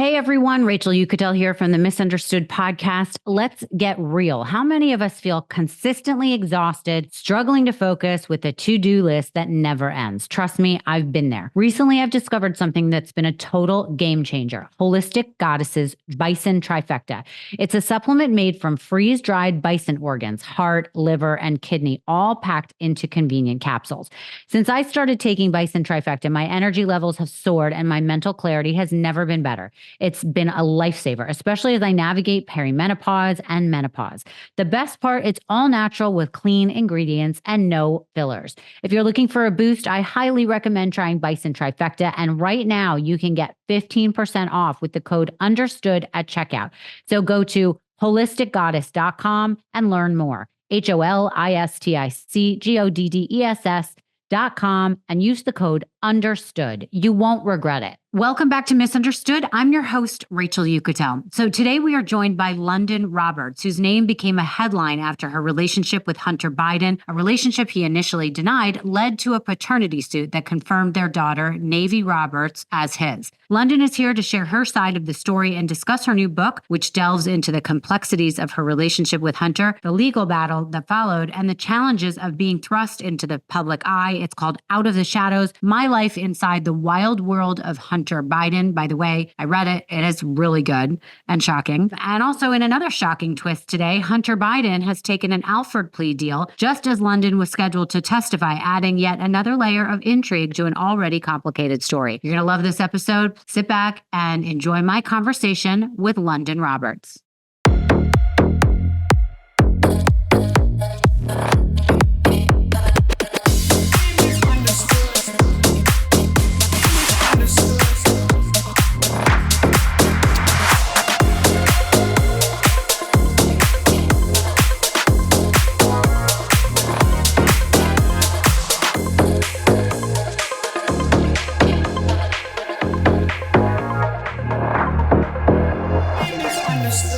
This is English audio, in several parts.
Hey everyone, Rachel Yucatel here from the Misunderstood podcast. Let's get real. How many of us feel consistently exhausted, struggling to focus with a to-do list that never ends? Trust me, I've been there. Recently, I've discovered something that's been a total game changer. Holistic Goddesses Bison Trifecta. It's a supplement made from freeze-dried bison organs, heart, liver, and kidney, all packed into convenient capsules. Since I started taking Bison Trifecta, my energy levels have soared and my mental clarity has never been better. It's been a lifesaver, especially as I navigate perimenopause and menopause. The best part, it's all natural with clean ingredients and no fillers. If you're looking for a boost, I highly recommend trying Bison Trifecta. And right now you can get 15% off with the code UNDERSTOOD at checkout. So go to holisticgoddess.com and learn more. holisticgoddess.com and use the code UNDERSTOOD. You won't regret it. Welcome back to Misunderstood. I'm your host, Rachel Yucatel. So today we are joined by Lunden Roberts, whose name became a headline after her relationship with Hunter Biden. A relationship he initially denied led to a paternity suit that confirmed their daughter, Navy Roberts, as his. Lunden is here to share her side of the story and discuss her new book, which delves into the complexities of her relationship with Hunter, the legal battle that followed, and the challenges of being thrust into the public eye. It's called Out of the Shadows: My Life Inside the Wild World of Hunter Biden. By the way, I read it. It is really good and shocking. And also, in another shocking twist today, Hunter Biden has taken an Alford plea deal just as Lunden was scheduled to testify, adding yet another layer of intrigue to an already complicated story. You're going to love this episode. Sit back and enjoy my conversation with Lunden Roberts.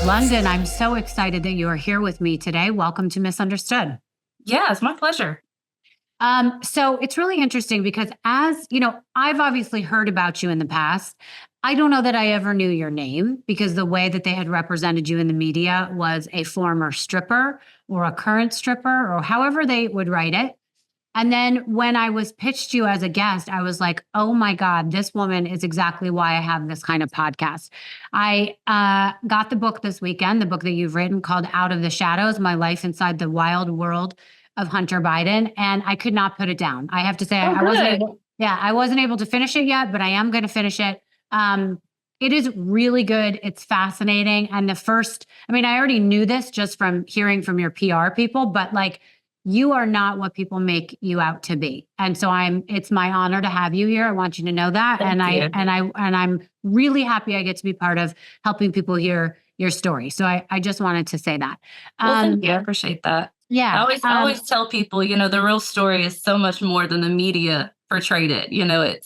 Lunden, I'm so excited that you are here with me today. Welcome to Misunderstood. Yeah, it's my pleasure. So it's really interesting because, as you know, I've obviously heard about you in the past. I don't know that I ever knew your name because the way that they had represented you in the media was a former stripper or a current stripper or however they would write it. And then when I was pitched you as a guest, I was like, oh my God, this woman is exactly why I have this kind of podcast. I got the book this weekend, the book that you've written called Out of the Shadows: My Life Inside the Wild World of Hunter Biden. And I could not put it down. I have to say, I wasn't able to finish it yet, but I am going to finish it. It is really good. It's fascinating. And I already knew this just from hearing from your PR people, but like, you are not what people make you out to be. And so it's my honor to have you here. I want you to know that. Thank you. I'm really happy I get to be part of helping people hear your story. So I just wanted to say that. Well, thank you. I appreciate that. Yeah. I always tell people, the real story is so much more than the media portrayed it.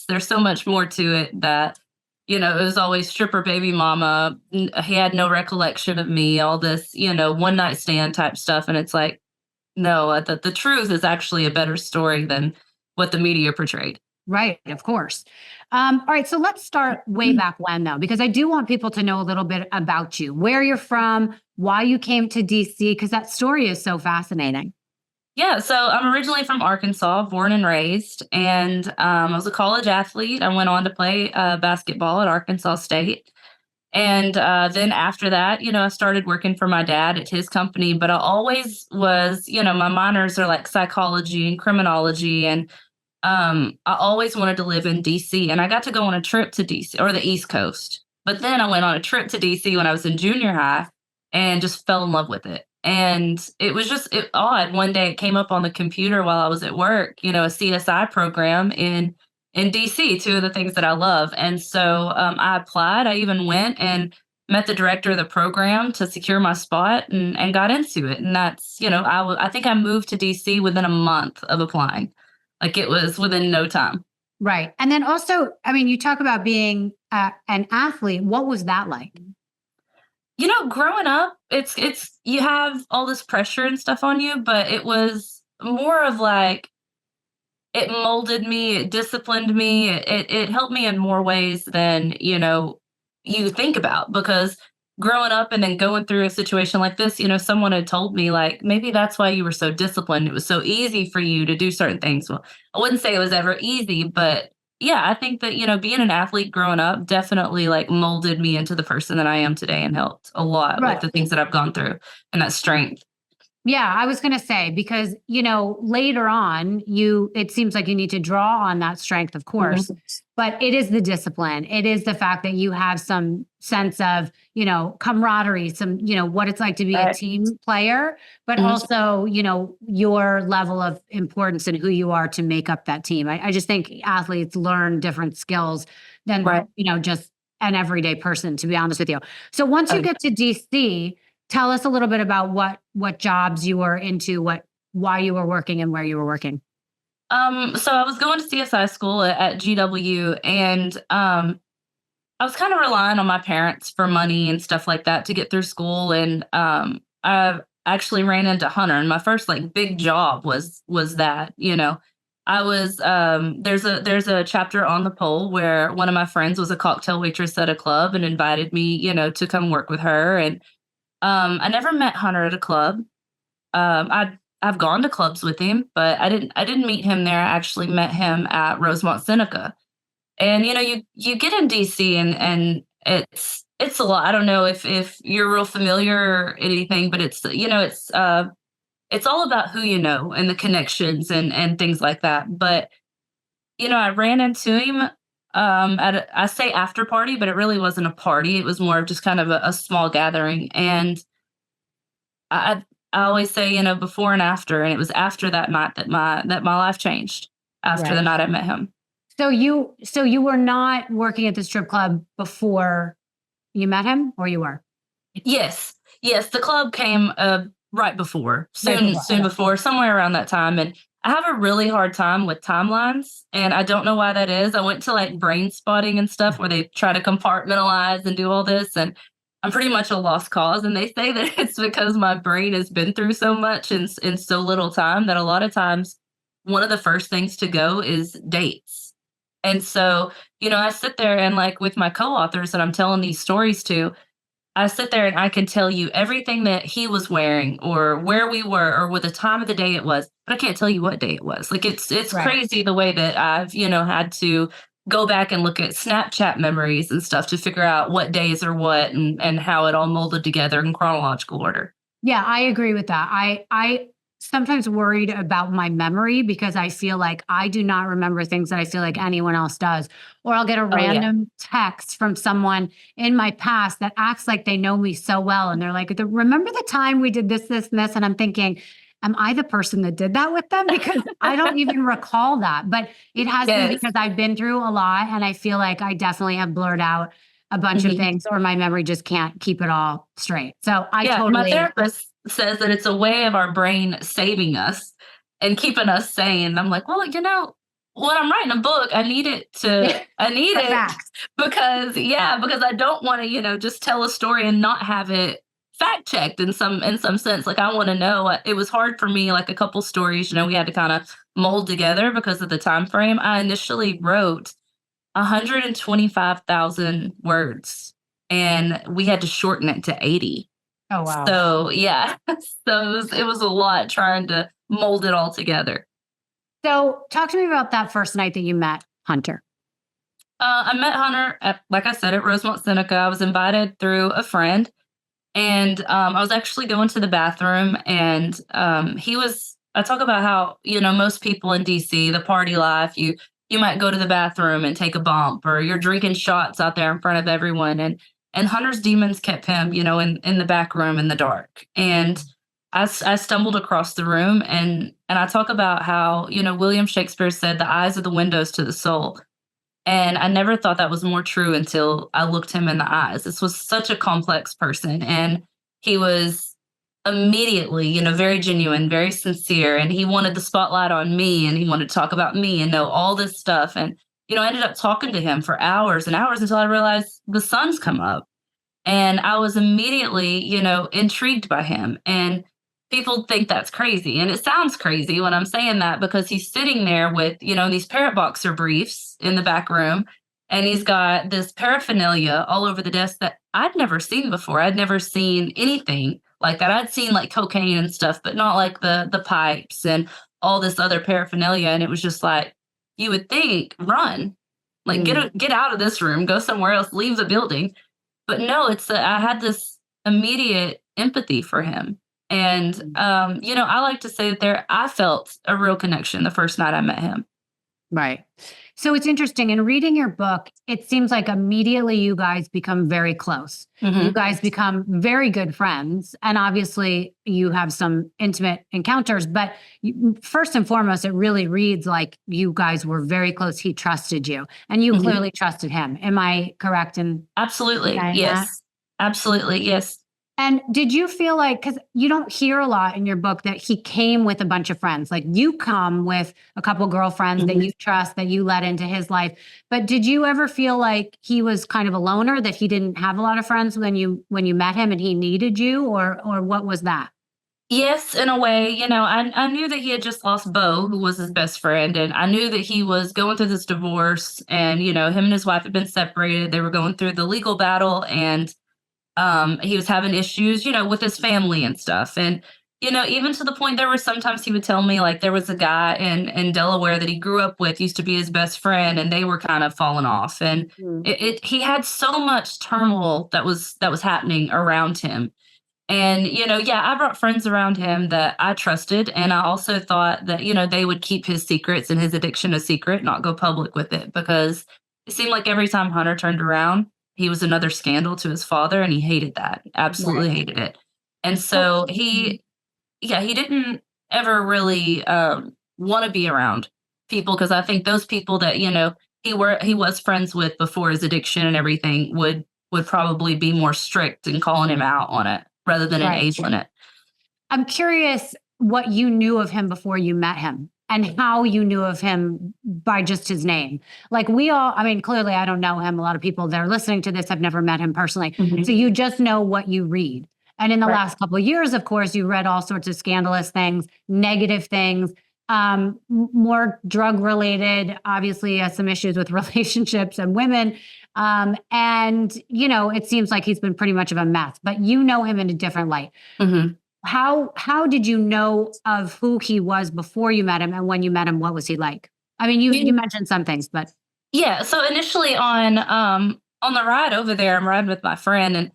There's so much more to it that, it was always stripper baby mama. He had no recollection of me, all this, one night stand type stuff. And it's like, no, the truth is actually a better story than what the media portrayed. Right, of course. All right, so let's start way back when, though, because I do want people to know a little bit about you, where you're from, why you came to DC, because that story is so fascinating. Yeah, so I'm originally from Arkansas, born and raised, and I was a college athlete. I went on to play basketball at Arkansas State. And then after that, I started working for my dad at his company, but I always was, my minors are like psychology and criminology. And I always wanted to live in DC, and I got to go on a trip to DC or the East Coast. But then I went on a trip to DC when I was in junior high and just fell in love with it. And it was just odd. One day it came up on the computer while I was at work, a CSI program in DC, two of the things that I love. And so I applied. I even went and met the director of the program to secure my spot and got into it. And that's, I think I moved to DC within a month of applying. Like, it was within no time. Right. And then also, you talk about being an athlete. What was that like? Growing up, it's you have all this pressure and stuff on you, but it was more of like, it molded me, it disciplined me, it helped me in more ways than, you think about, because growing up and then going through a situation like this, someone had told me, like, maybe that's why you were so disciplined. It was so easy for you to do certain things. Well, I wouldn't say it was ever easy, but yeah, I think that, being an athlete growing up definitely like molded me into the person that I am today and helped a lot with Right. the things that I've gone through and that strength. Yeah, I was going to say because, later on, it seems like you need to draw on that strength, of course, Mhm. but it is the discipline. It is the fact that you have some sense of, camaraderie, some, what it's like to be a Right. team player, but Mhm. also, your level of importance and who you are to make up that team. I just think athletes learn different skills than, Right. just an everyday person, to be honest with you. So once you Uh, get to DC, tell us a little bit about what jobs you were into, why you were working and where you were working. so I was going to CSI school at GW, and I was kind of relying on my parents for money and stuff like that to get through school. And I actually ran into Hunter, and my first like big job was that. I was there's a chapter on the pole where one of my friends was a cocktail waitress at a club and invited me, to come work with her. And I never met Hunter at a club. I've gone to clubs with him, but I didn't meet him there. I actually met him at Rosemont Seneca. And you get in DC, and it's a lot. I don't know if you're real familiar or anything, but it's all about who you know and the connections and things like that. But I ran into him at I say after party, but it really wasn't a party. It was more of just kind of a small gathering. And I I always say, before and after, and it was after that night that my life changed, after the Right. night I met him. So you were not working at the strip club before you met him, or you were? Yes. Yes, the club came, right before, Right soon before. soon Okay. before, somewhere around that time. And I have a really hard time with timelines, and I don't know why that is. I went to, like, brain spotting and stuff where they try to compartmentalize and do all this, and I'm pretty much a lost cause, and they say that it's because my brain has been through so much in so little time that a lot of times one of the first things to go is dates. And so, I sit there and, like, with my co-authors that I'm telling these stories to, I sit there and I can tell you everything that he was wearing or where we were or what the time of the day it was, but I can't tell you what day it was. Like, it's Right. crazy the way that I've, had to go back and look at Snapchat memories and stuff to figure out what days are what and how it all molded together in chronological order. Yeah, I agree with that. I sometimes worried about my memory because I feel like I do not remember things that I feel like anyone else does. Or I'll get a Oh yeah. random text from someone in my past that acts like they know me so well. And they're like, remember the time we did this, this, and this? And I'm thinking, am I the person that did that with them? Because I don't even recall that. But it has been Yes. because I've been through a lot and I feel like I definitely have blurred out a bunch of Mhm. things or my memory just can't keep it all straight. So I Yeah, my totally. therapist says that it's a way of our brain saving us and keeping us sane. I'm like, well, when I'm writing a book, I need The it facts. because yeah, because I don't want to, just tell a story and not have it fact checked in some sense. Like, I want to know. It was hard for me, like a couple stories, we had to kind of mold together because of the time frame. I initially wrote 125,000 words, and we had to shorten it to 80. Oh, wow. So, yeah. So it was a lot trying to mold it all together. So talk to me about that first night that you met Hunter. I met Hunter at, like I said, at Rosemont Seneca. I was invited through a friend, and I was actually going to the bathroom, and he was. I talk about how most people in DC, the party life, you might go to the bathroom and take a bump, or you're drinking shots out there in front of everyone, and Hunter's demons kept him, in the back room in the dark, and I stumbled across the room, and I talk about how William Shakespeare said the eyes are the windows to the soul, and I never thought that was more true until I looked him in the eyes. This was such a complex person, and he was immediately, very genuine, very sincere, and he wanted the spotlight on me, and he wanted to talk about me and know all this stuff. And I ended up talking to him for hours and hours until I realized the sun's come up. And I was immediately, intrigued by him. And people think that's crazy. And it sounds crazy when I'm saying that because he's sitting there with, these parrot boxer briefs in the back room. and he's got this paraphernalia all over the desk that I'd never seen before. I'd never seen anything like that. I'd seen like cocaine and stuff, but not like the pipes and all this other paraphernalia. And it was just like, you would think, run, like Mm. get out of this room, go somewhere else, leave the building. But no, I had this immediate empathy for him. And I like to say that I felt a real connection the first night I met him. Right. So it's interesting. In reading your book, it seems like immediately you guys become very close. You guys become very good friends. And obviously, you have some intimate encounters. But first and foremost, it really reads like you guys were very close. He trusted you, and you clearly trusted him. Am I correct in Absolutely. saying that? Yes. Absolutely. Yes. And did you feel like, because you don't hear a lot in your book, that he came with a bunch of friends? Like, you come with a couple girlfriends that you trust, that you let into his life. But did you ever feel like he was kind of a loner, that he didn't have a lot of friends when you met him and he needed you, or what was that? Yes, in a way. I knew that he had just lost Bo, who was his best friend, and I knew that he was going through this divorce, and him and his wife had been separated. They were going through the legal battle, and he was having issues, with his family and stuff. And, even to the point there were sometimes he would tell me, like, there was a guy in Delaware that he grew up with, used to be his best friend, and they were kind of falling off. And he had so much turmoil that was happening around him. And, yeah, I brought friends around him that I trusted. And I also thought that, they would keep his secrets and his addiction a secret, not go public with it, because it seemed like every time Hunter turned around, he was another scandal to his father, and he hated that, absolutely hated it. And so he didn't ever really want to be around people, because I think those people that he was friends with before his addiction and everything would probably be more strict in calling him out on it rather than enabling it. I'm curious what you knew of him before you met him, and how you knew of him by just his name. Like, clearly I don't know him. A lot of people that are listening to this have never met him personally. So you just know what you read. And in the last couple of years, of course, you read all sorts of scandalous things, negative things, more drug related, obviously has some issues with relationships and women. And it seems like he's been pretty much of a mess, but you know him in a different light. How did you know of who he was before you met him, and when you met him, what was he like? I mean, you mentioned some things, but yeah. So initially on the ride over there, I'm riding with my friend,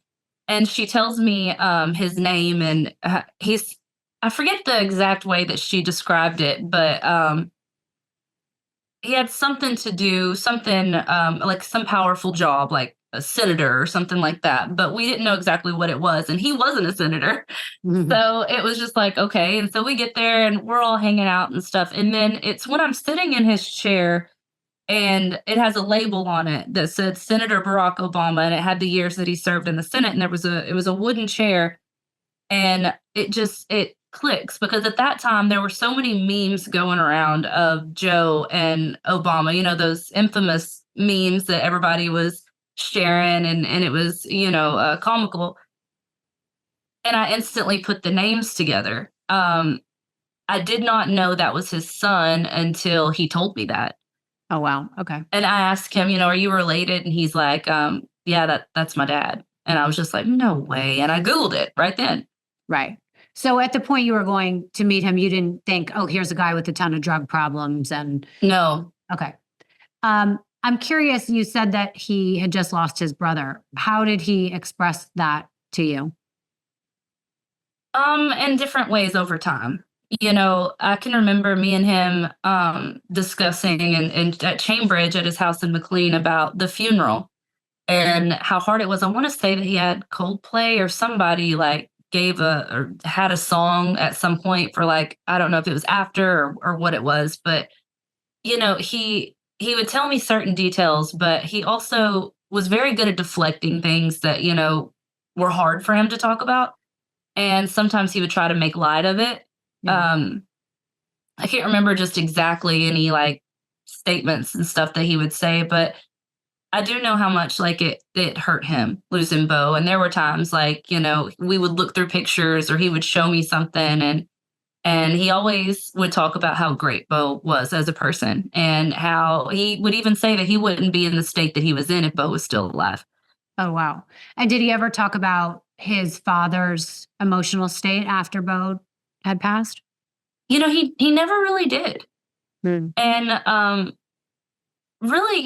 and she tells me his name, and I forget the exact way that she described it, but he had something to do, something like some powerful job, like a senator or something like that. But we didn't know exactly what it was. And he wasn't a senator. So it was just like, okay. And so we get there and we're all hanging out and stuff. And then it's when I'm sitting in his chair, and it has a label on it that said Senator Barack Obama, and it had the years that he served in the Senate. And it was a wooden chair. And it clicks, because at that time there were so many memes going around of Joe and Obama, those infamous memes that everybody was sharing, and it was, comical. And I instantly put the names together. I did not know that was his son until he told me that. Oh, wow. Okay. And I asked him, are you related? And he's like, yeah, that's my dad. And I was just like, no way. And I Googled it right then. Right. So at the point you were going to meet him, you didn't think, oh, here's a guy with a ton of drug problems. And no. Okay. I'm curious, you said that he had just lost his brother. How did he express that to you? In different ways over time. I can remember me and him discussing and at Chambridge at his house in McLean about the funeral and how hard it was. I want to say that he had Coldplay or somebody like or had a song at some point for, like, I don't know if it was after or what it was, but he would tell me certain details, but he also was very good at deflecting things that were hard for him to talk about, and sometimes he would try to make light of it. I can't remember just exactly any like statements and stuff that he would say, but I do know how much like it hurt him losing Bo. And there were times like, we would look through pictures or he would show me something, and And he always would talk about how great Bo was as a person and how he would even say that he wouldn't be in the state that he was in if Bo was still alive. Oh, wow. And did he ever talk about his father's emotional state after Bo had passed? He never really did. Hmm. And really,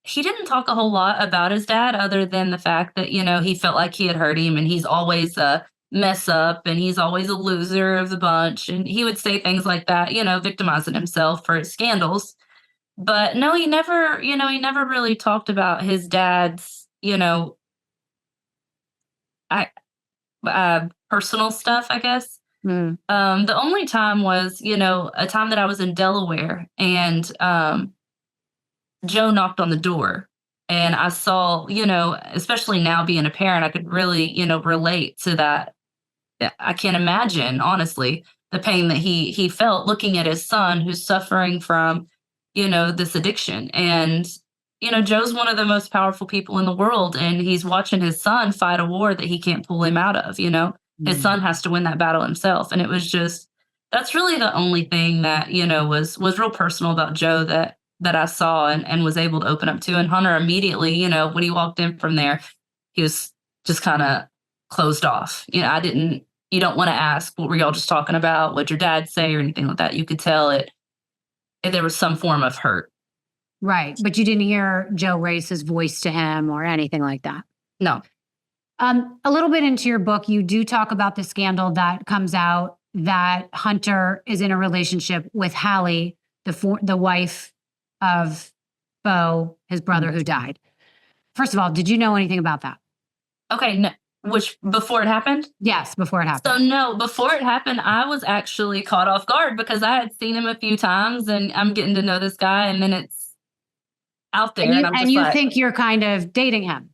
he didn't talk a whole lot about his dad other than the fact that, he felt like he had hurt him and he's always a mess up and he's always a loser of the bunch. And he would say things like that, victimizing himself for his scandals. But no, he never really talked about his dad's, I personal stuff, I guess. Hmm. The only time was, a time that I was in Delaware and Joe knocked on the door. And I saw, especially now being a parent, I could really, relate to that. I can't imagine, honestly, the pain that he felt looking at his son who's suffering from, this addiction. And, Joe's one of the most powerful people in the world, and he's watching his son fight a war that he can't pull him out of. His son has to win that battle himself. And it was just that's really the only thing that, was real personal about Joe that I saw and was able to open up to. And Hunter immediately, when he walked in from there, he was just kind of closed off. You don't want to ask, what were y'all just talking about? What'd your dad say or anything like that? You could tell there was some form of hurt. Right. But you didn't hear Joe raise his voice to him or anything like that. No. A little bit into your book, you do talk about the scandal that comes out that Hunter is in a relationship with Hallie, the wife of Bo, his brother who died. First of all, did you know anything about that? Okay, no, which before it happened? Yes, before it happened. So no, before it happened, I was actually caught off guard because I had seen him a few times and I'm getting to know this guy and then it's out there and I'm just you like, think you're kind of dating him.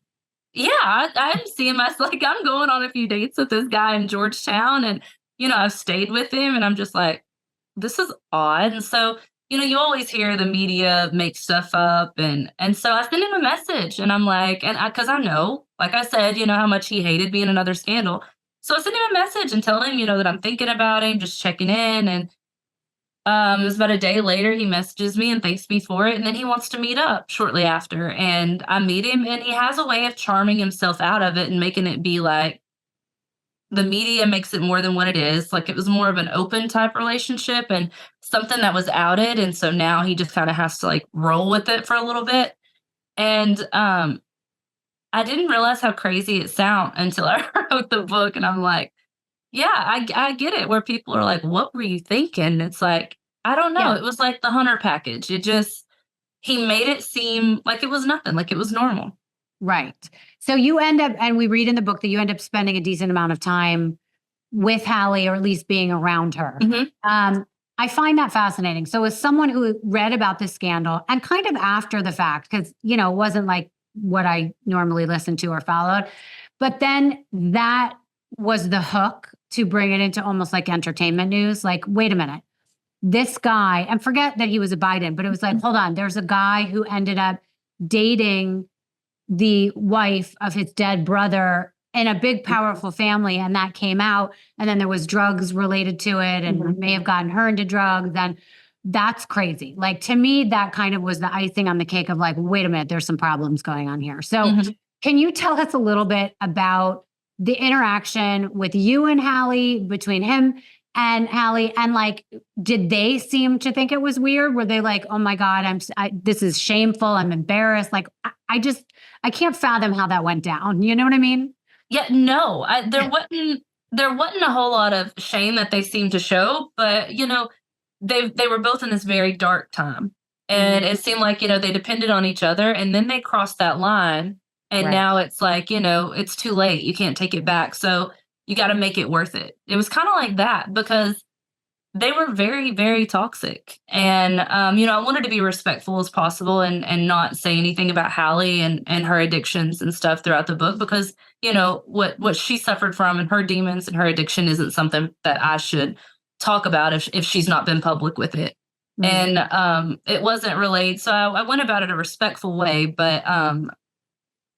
yeah, I see him as like I'm going on a few dates with this guy in Georgetown and I've stayed with him and I'm just like, this is odd. And so, you always hear the media make stuff up and so I sent him a message and I'm like, and because I know, like I said, how much he hated being another scandal. So I sent him a message and telling him, that I'm thinking about him, just checking in. And it was about a day later, he messages me and thanks me for it. And then he wants to meet up shortly after. And I meet him and he has a way of charming himself out of it and making it be like, the media makes it more than what it is. Like it was more of an open type relationship and something that was outed. And so now he just kind of has to like roll with it for a little bit. And I didn't realize how crazy it sounded until I wrote the book. And I'm like, yeah, I get it. Where people are like, what were you thinking? It's like, I don't know. Yeah. It was like the Hunter package. He made it seem like it was nothing, like it was normal. Right. So you end up, and we read in the book that you end up spending a decent amount of time with Hallie, or at least being around her. Mm-hmm. I find that fascinating. So as someone who read about this scandal and kind of after the fact, because, it wasn't like what I normally listened to or followed, but then that was the hook to bring it into almost like entertainment news. Like, wait a minute, this guy, and forget that he was a Biden, but it was like, hold on, there's a guy who ended up dating the wife of his dead brother in a big, powerful family. And that came out. And then there was drugs related to it and may have gotten her into drugs. And that's crazy. Like, to me, that kind of was the icing on the cake of like, wait a minute, there's some problems going on here. So can you tell us a little bit about the interaction with you and Hallie, between him and Hallie, and like, did they seem to think it was weird? Were they like, oh my God, this is shameful, I'm embarrassed. Like, I can't fathom how that went down. You know what I mean? Yeah, no, there wasn't a whole lot of shame that they seemed to show, but they were both in this very dark time, and it seemed like they depended on each other, and then they crossed that line, and Right. now it's like it's too late. You can't take it back, so you got to make it worth it. It was kind of like that because they were very, very toxic. And, I wanted to be respectful as possible and not say anything about Hallie and her addictions and stuff throughout the book because, what she suffered from and her demons and her addiction isn't something that I should talk about if she's not been public with it. And it wasn't relayed. So I went about it a respectful way, but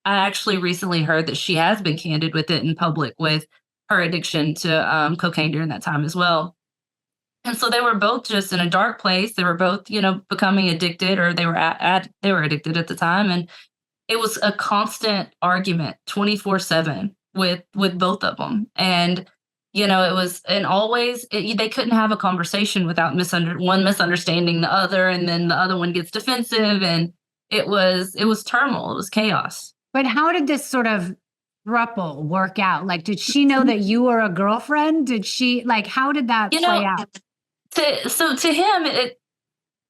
I actually recently heard that she has been candid with it in public with her addiction to cocaine during that time as well. And so they were both just in a dark place. They were both, becoming addicted, or they were they were addicted at the time. And it was a constant argument 24/7 with both of them. And it was, and always they couldn't have a conversation without one misunderstanding the other, and then the other one gets defensive, and it was turmoil, it was chaos. But how did this sort of throuple work out? Like, did she know that you were a girlfriend? Did she, like, how did that You play know, out? to him,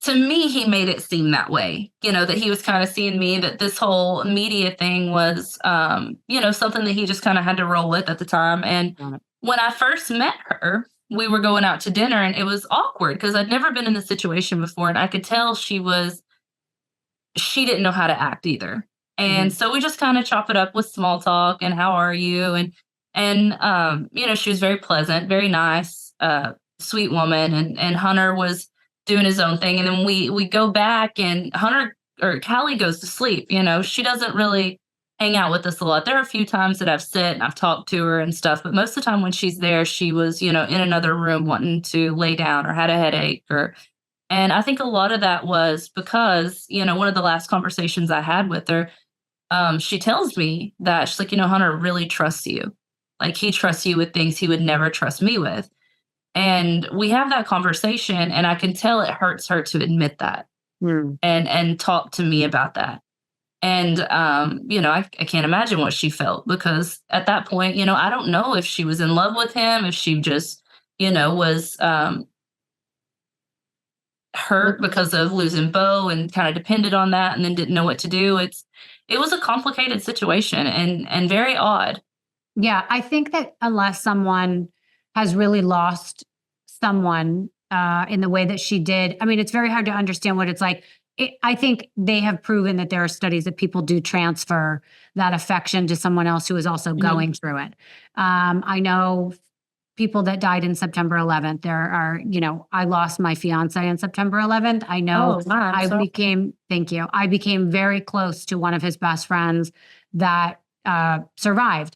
to me, he made it seem that way, that he was kind of seeing me, that this whole media thing was, something that he just kind of had to roll with at the time. And Got it. when I first met her, we were going out to dinner, and it was awkward because I'd never been in this situation before. And I could tell she didn't know how to act either. And Mhm. so we just kind of chop it up with small talk and how are you? And she was very pleasant, very nice, sweet woman. And Hunter was doing his own thing. And then we go back, and Hunter, or Callie, goes to sleep. She doesn't really hang out with us a lot. There are a few times that I've sit and I've talked to her and stuff, but most of the time when she's there, she was, in another room wanting to lay down or had a headache. And I think a lot of that was because, one of the last conversations I had with her, she tells me that she's like, Hunter really trusts you. Like, he trusts you with things he would never trust me with. And we have that conversation, and I can tell it hurts her to admit that Mm. and talk to me about that. And I can't imagine what she felt, because at that point, I don't know if she was in love with him, if she just, was hurt because of losing Bo and kind of depended on that and then didn't know what to do. It was a complicated situation, and very odd. Yeah, I think that unless someone has really lost someone in the way that she did, I mean, it's very hard to understand what it's like. I think they have proven that there are studies that people do transfer that affection to someone else who is also Mhm. going through it. I know people that died in September 11th. There are, I lost my fiance on September 11th. I know Oh, wow, I'm sorry. thank you. I became very close to one of his best friends that survived.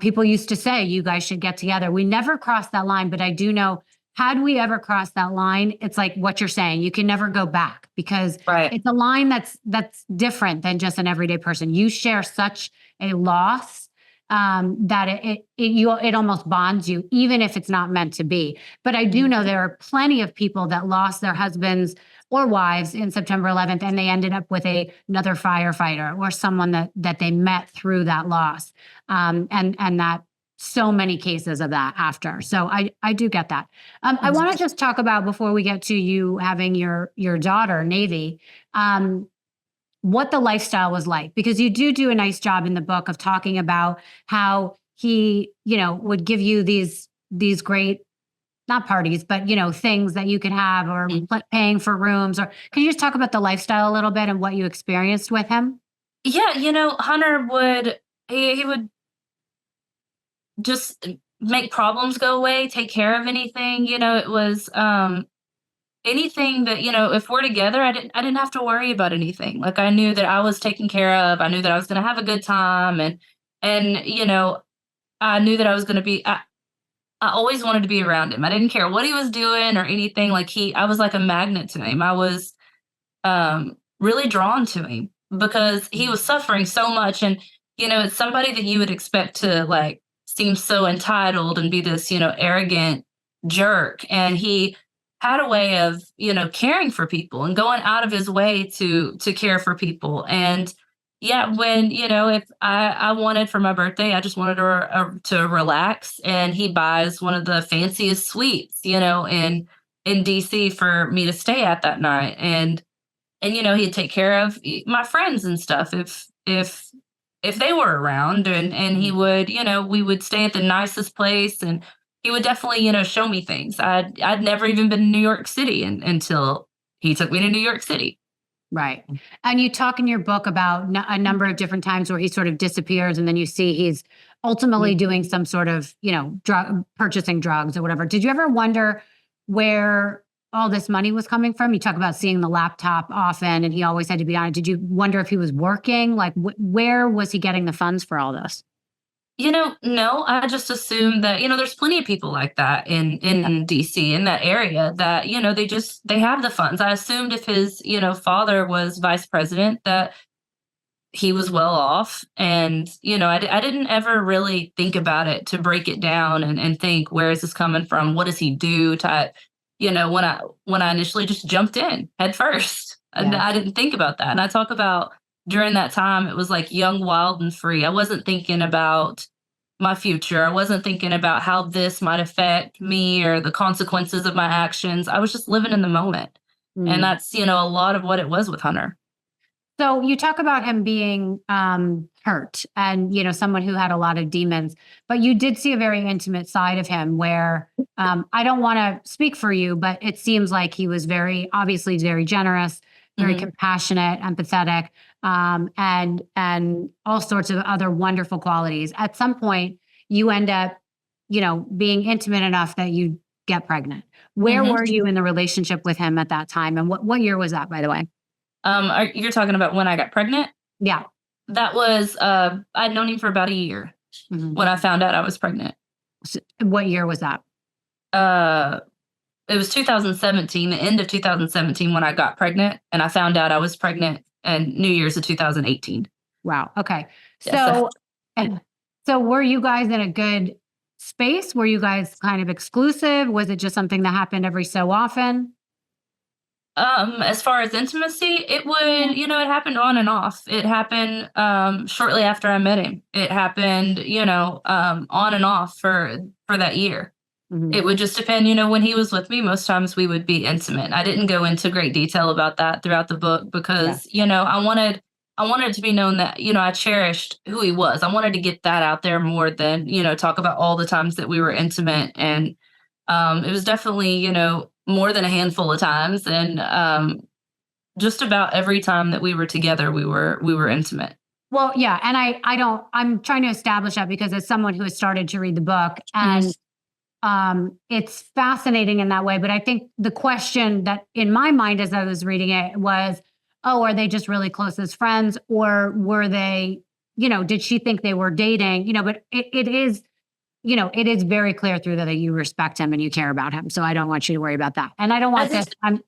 People used to say, you guys should get together. We never crossed that line, but I do know, had we ever crossed that line, it's like what you're saying. You can never go back, because Right. it's a line that's different than just an everyday person. You share such a loss that it almost bonds you, even if it's not meant to be. But I do know there are plenty of people that lost their husbands or wives in September 11th, and they ended up with another firefighter or someone that they met through that loss, and that so many cases of that after. So I do get that. I want to just talk about, before we get to you having your daughter Navy, what the lifestyle was like, because you do a nice job in the book of talking about how he, would give you these great, not parties, but things that you could have, or Mhm. paying for rooms. Or can you just talk about the lifestyle a little bit and what you experienced with him? Yeah, Hunter would, he would just make problems go away, take care of anything. It was anything that, if we're together, I didn't have to worry about anything. Like, I knew that I was taken care of. I knew that I was going to have a good time, and I knew that I was going to be, I always wanted to be around him. I didn't care what he was doing or anything. Like, I was like a magnet to him. I was really drawn to him because he was suffering so much. And, it's somebody that you would expect to, like, seem so entitled and be this, arrogant jerk. And he had a way of, caring for people and going out of his way to care for people. And yeah, when, if I wanted for my birthday, I just wanted to relax, and he buys one of the fanciest suites, in DC for me to stay at that night. And he'd take care of my friends and stuff if they were around, and he would, we would stay at the nicest place, and he would definitely, show me things. I'd never even been in New York City until he took me to New York City. Right. And you talk in your book about a number of different times where he sort of disappears, and then you see he's ultimately doing some sort of, purchasing drugs or whatever. Did you ever wonder where all this money was coming from? You talk about seeing the laptop often, and he always had to be on it. Did you wonder if he was working? Like, where was he getting the funds for all this? No, I just assumed that, there's plenty of people like that in DC, in that area that, they have the funds. I assumed if his, father was vice president that he was well off. And, I didn't ever really think about it to break it down and think, where is this coming from? What does he do? To, when I initially just jumped in head first. And Yeah. I didn't think about that. And I talk about during that time, it was like young, wild, and free. I wasn't thinking about my future. I wasn't thinking about how this might affect me or the consequences of my actions. I was just living in the moment. And Mm. that's, a lot of what it was with Hunter. So you talk about him being hurt and, someone who had a lot of demons, but you did see a very intimate side of him where I don't want to speak for you, but it seems like he was obviously very generous, very Mhm. compassionate, empathetic, and all sorts of other wonderful qualities. At some point, you end up, being intimate enough that you get pregnant. Where Mhm. were you in the relationship with him at that time? And what year was that, by the way? You're talking about when I got pregnant? Yeah. That was, I'd known him for about a year Mhm. when I found out I was pregnant. What year was that? Uh, it was 2017, the end of 2017 when I got pregnant, and I found out I was pregnant and New Year's of 2018. Wow. Okay. Yes. So, So, and so were you guys in a good space? Were you guys kind of exclusive? Was it just something that happened every so often? as far as intimacy, it Yeah. would, it happened on and off. It happened shortly after I met him. It happened, on and off for that year. Mhm. It would just depend, when he was with me, most times we would be intimate. I didn't go into great detail about that throughout the book Yeah. because, I wanted it to be known that, I cherished who he was. I wanted to get that out there more than, talk about all the times that we were intimate. And it was definitely, more than a handful of times. And just about every time that we were together, we were intimate. Well, yeah. And I'm trying to establish that because as someone who has started to read the book Mhm. and it's fascinating in that way. But I think the question that in my mind as I was reading it was, oh, are they just really close as friends? Or were they, did she think they were dating? But it is, it is very clear through that you respect him and you care about him. So I don't want you to worry about that. And I don't I want this. just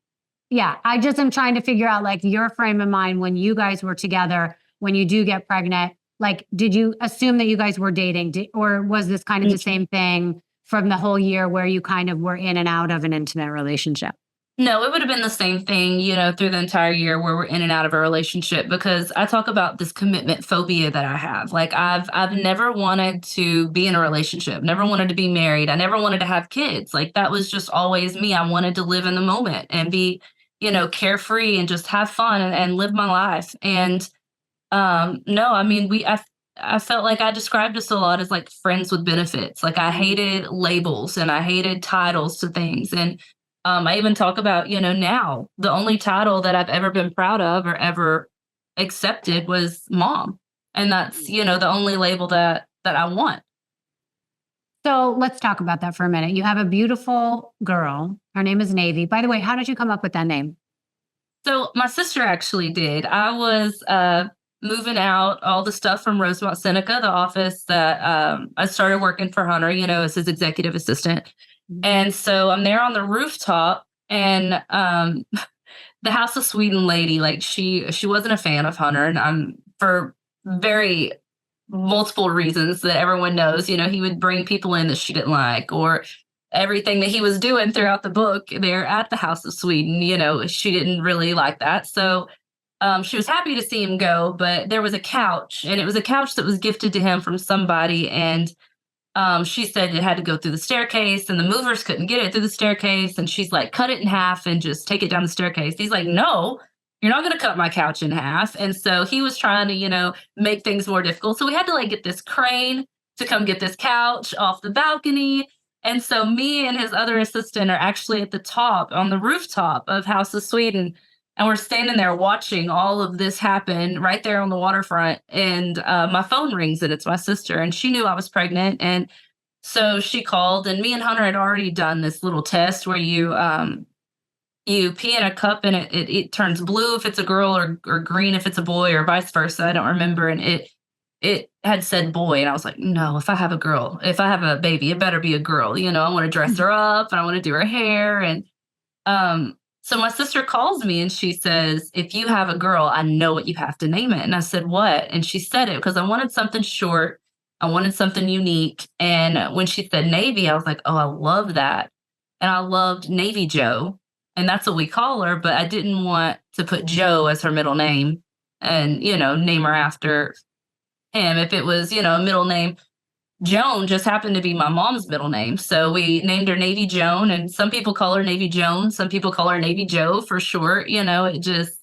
Yeah, I just am trying to figure out like your frame of mind when you guys were together, when you do get pregnant. Like, did you assume that you guys were dating, or was this kind of the same thing from the whole year where you kind of were in and out of an intimate relationship? No, it would have been the same thing, through the entire year where we're in and out of a relationship because I talk about this commitment phobia that I have. Like I've never wanted to be in a relationship, never wanted to be married. I never wanted to have kids. Like that was just always me. I wanted to live in the moment and be, carefree and just have fun and live my life. And no, I mean I felt like I described us a lot as like friends with benefits. Like I Mhm. hated labels and I hated titles to things. And I even talk about, now the only title that I've ever been proud of or ever accepted was mom. And that's, the only label that I want. So let's talk about that for a minute. You have a beautiful girl. Her name is Navy. By the way, how did you come up with that name? So my sister actually did. I was moving out all the stuff from Rosemont Seneca, the office that I started working for Hunter, as his executive assistant. And so I'm there on the rooftop and the House of Sweden lady, like she wasn't a fan of Hunter, and I'm for very multiple reasons that everyone knows. He would bring people in that she didn't like, or everything that he was doing throughout the book there at the House of Sweden. She didn't really like that. So she was happy to see him go, but there was a couch, and it was a couch that was gifted to him from somebody, and she said it had to go through the staircase and the movers couldn't get it through the staircase. And she's like, cut it in half and just take it down the staircase. He's like, no, you're not going to cut my couch in half. And so he was trying to, make things more difficult. So we had to like get this crane to come get this couch off the balcony. And so me and his other assistant are actually at the top on the rooftop of House of Sweden. And we're standing there watching all of this happen right there on the waterfront. And my phone rings and it's my sister. And she knew I was pregnant. And so she called, and me and Hunter had already done this little test where you pee in a cup and it turns blue if it's a girl or green if it's a boy or vice versa. I don't remember. And it had said boy. And I was like, no, if I have a baby, it better be a girl. I want to dress her up and I want to do her hair. And so my sister calls me and she says, if you have a girl, I know what you have to name it. And I said, what? And she said it because I wanted something short. I wanted something unique. And when she said Navy, I was like, oh, I love that. And I loved Navy Joe. And that's what we call her. But I didn't want to put Joe as her middle name and, name her after him. If it was, a middle name, Joan just happened to be my mom's middle name. So we named her Navy Joan, and some people call her Navy Joan. Some people call her Navy Joe for short. It just,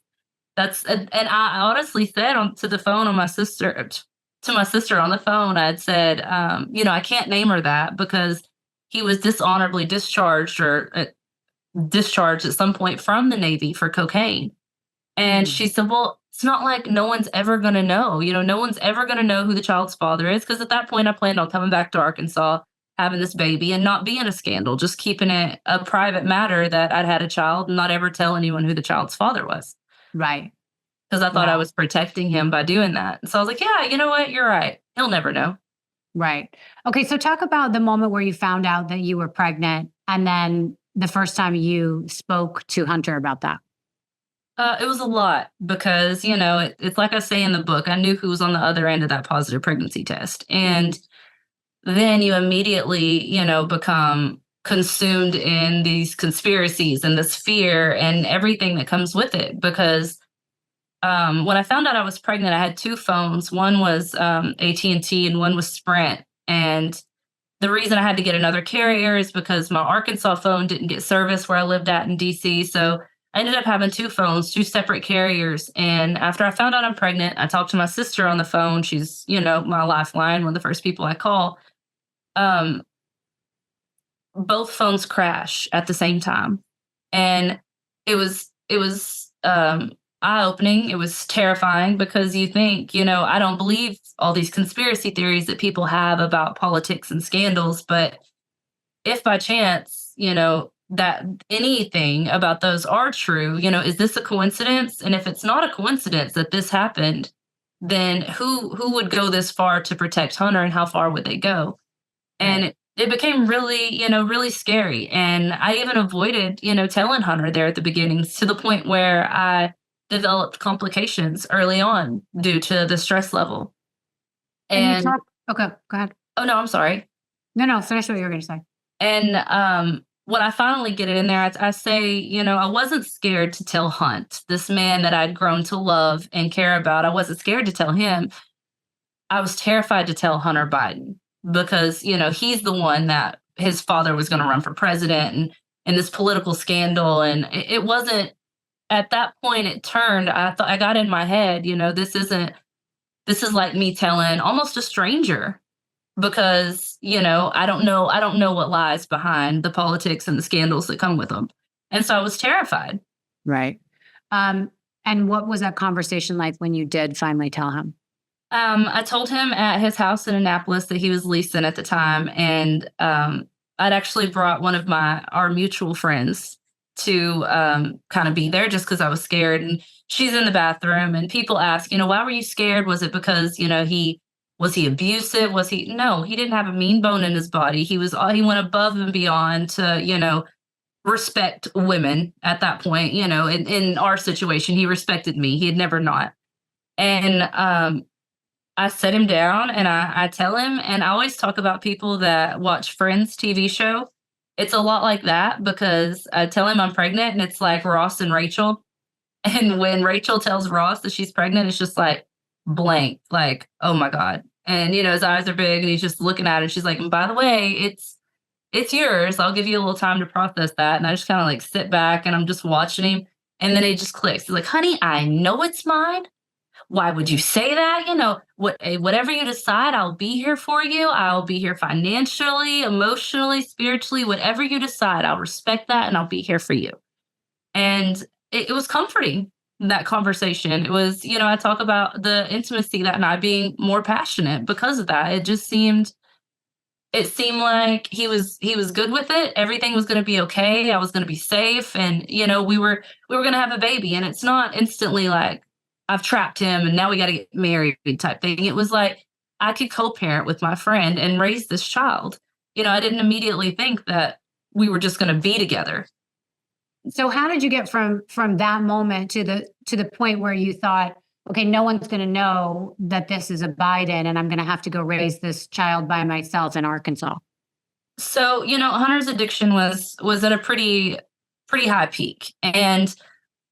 and I honestly said to the phone on to my sister on the phone, I'd said, I can't name her that because he was dishonorably discharged discharged at some point from the Navy for cocaine. And she said, well, it's not like no one's ever going to know. No one's ever going to know who the child's father is. Because at that point, I planned on coming back to Arkansas, having this baby, and not being a scandal, just keeping it a private matter that I'd had a child and not ever tell anyone who the child's father was. Right. Because I thought I was protecting him by doing that. And so I was like, yeah, you know what? You're right. He'll never know. Right. Okay. So talk about the moment where you found out that you were pregnant and then the first time you spoke to Hunter about that. It was a lot because, it's like I say in the book, I knew who was on the other end of that positive pregnancy test. And then you immediately, become consumed in these conspiracies and this fear and everything that comes with it. Because when I found out I was pregnant, I had two phones. One was AT&T and one was Sprint. And the reason I had to get another carrier is because my Arkansas phone didn't get service where I lived at in DC. So I ended up having two phones, two separate carriers. And after I found out I'm pregnant, I talked to my sister on the phone. She's, my lifeline, one of the first people I call. Both phones crash at the same time. And it was eye-opening. It was terrifying because you think, I don't believe all these conspiracy theories that people have about politics and scandals. But if by chance, that anything about those are true, is this a coincidence? And if it's not a coincidence that this happened, then who would go this far to protect Hunter and how far would they go? And it became really, really scary. And I even avoided, telling Hunter there at the beginning to the point where I developed complications early on due to the stress level. Okay, go ahead. Oh, no, I'm sorry. No, finish what you were going to say. And when I finally get it in there, I say, I wasn't scared to tell Hunt, this man that I'd grown to love and care about. I wasn't scared to tell him. I was terrified to tell Hunter Biden because, he's the one that his father was going to run for president and this political scandal. And it wasn't, at that point it turned, I got in my head, this is like me telling almost a stranger. Because, I don't know what lies behind the politics and the scandals that come with them. And so I was terrified. Right. And what was that conversation like when you did finally tell him? I told him at his house in Annapolis that he was leasing at the time. And I'd actually brought one of our mutual friends to kind of be there just because I was scared. And she's in the bathroom and people ask, why were you scared? Was it because, was he abusive? No, he didn't have a mean bone in his body. He went above and beyond to, respect women at that point. In our situation, he respected me. He had never not. And I set him down and I tell him, and I always talk about people that watch Friends TV show. It's a lot like that because I tell him I'm pregnant and it's like Ross and Rachel. And when Rachel tells Ross that she's pregnant, it's just like, blank, like, oh my God. And his eyes are big and he's just looking at it. She's like, and by the way, it's yours. I'll give you a little time to process that. And I just kind of like sit back and I'm just watching him. And then it just clicks. He's like, honey, I know it's mine. Why would you say that? Whatever you decide, I'll be here for you. I'll be here financially, emotionally, spiritually, whatever you decide, I'll respect that and I'll be here for you. And it was comforting. That conversation. It was, I talk about the intimacy that and I being more passionate because of that. It seemed like he was good with it. Everything was going to be okay. I was going to be safe. And, we were going to have a baby. And it's not instantly like I've trapped him and now we got to get married type thing. It was like I could co-parent with my friend and raise this child. I didn't immediately think that we were just going to be together. So how did you get from that moment to the point where you thought, okay, no one's going to know that this is a Biden and I'm going to have to go raise this child by myself in Arkansas? So, Hunter's addiction was at a pretty high peak. And